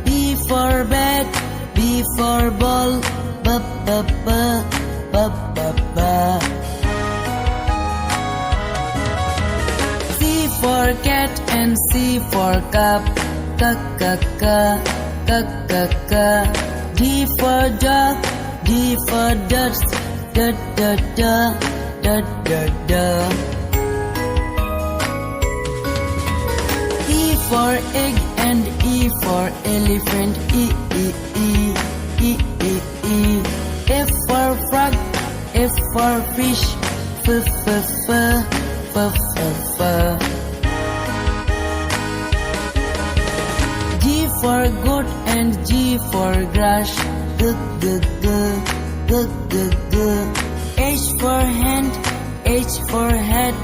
B for bat, B for ball, B, B, B, B, B, B. C for cat and C for cup, C, C, C, C, C, C. D for dog, D for ducks, D, D, D, D, D, D. E for egg and E for elephant, E, E, E, E, E, E. F for frog, F for fish, F, F, F, F, F, F. G for goat and G for grass, G, G, G, G, G, G. H for hand, H for head,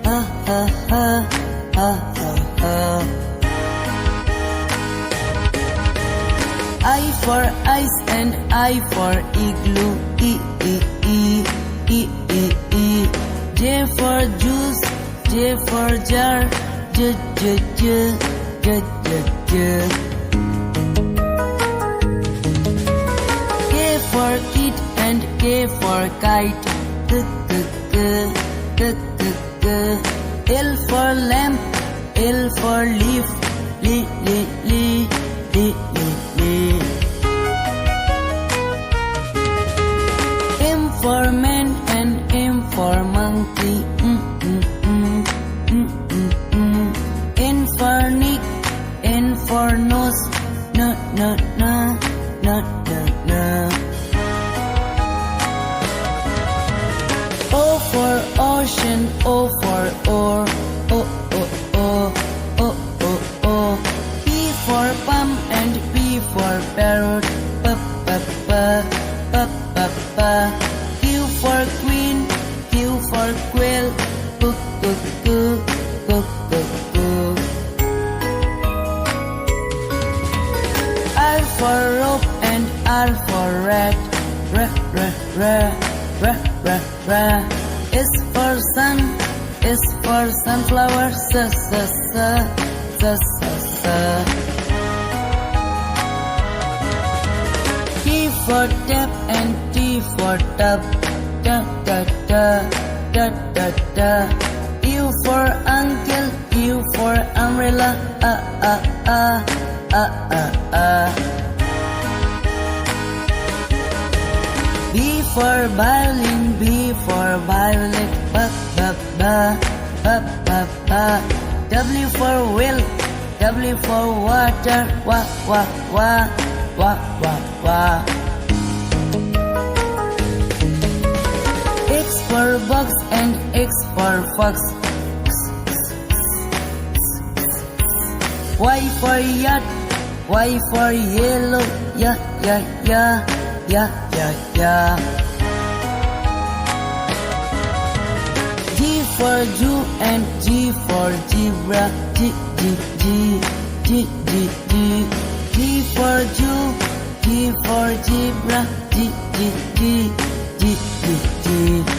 H, H, H, H, H. I for ice and I for igloo, E, E, E, E, E, E. J for juice, J for jar, J, J, J, J, J, J. K for kit and K for kite, K, K, K, K, K, K. L for lamp, L for leaf, Li, Li, Li, Li, Li, Li. M for man and M for monkey, N for Nick, N for nose, N, N, N, N, N, N. O for ocean, O for oar, O, O, O, O, O, O. P for palm and P for parrot, P, P, P, P, P, P. Q for queen, Q for quail, Q, Q, Q, Q, Q, Q. R for rope and R for rat, R, R, R, R, R, R. S for sun, S for sunflower, S, S, S, S, S, S. T for tap and T for tub, da, da, da, da, da, da. U for uncle, U for umbrella, B for violin, B for violet, B, B, B, B, B, B. W for whale, W for water, wa, wa, wa, wa, wa, wa. X for box and X for fox, Y for yacht, Y for yellow, ya, ya, ya, ya, ya, ya. G for Jew and G for zebra, G, G, G, G, G, G. G for Jew, G for zebra, G, G, G, G, G, G.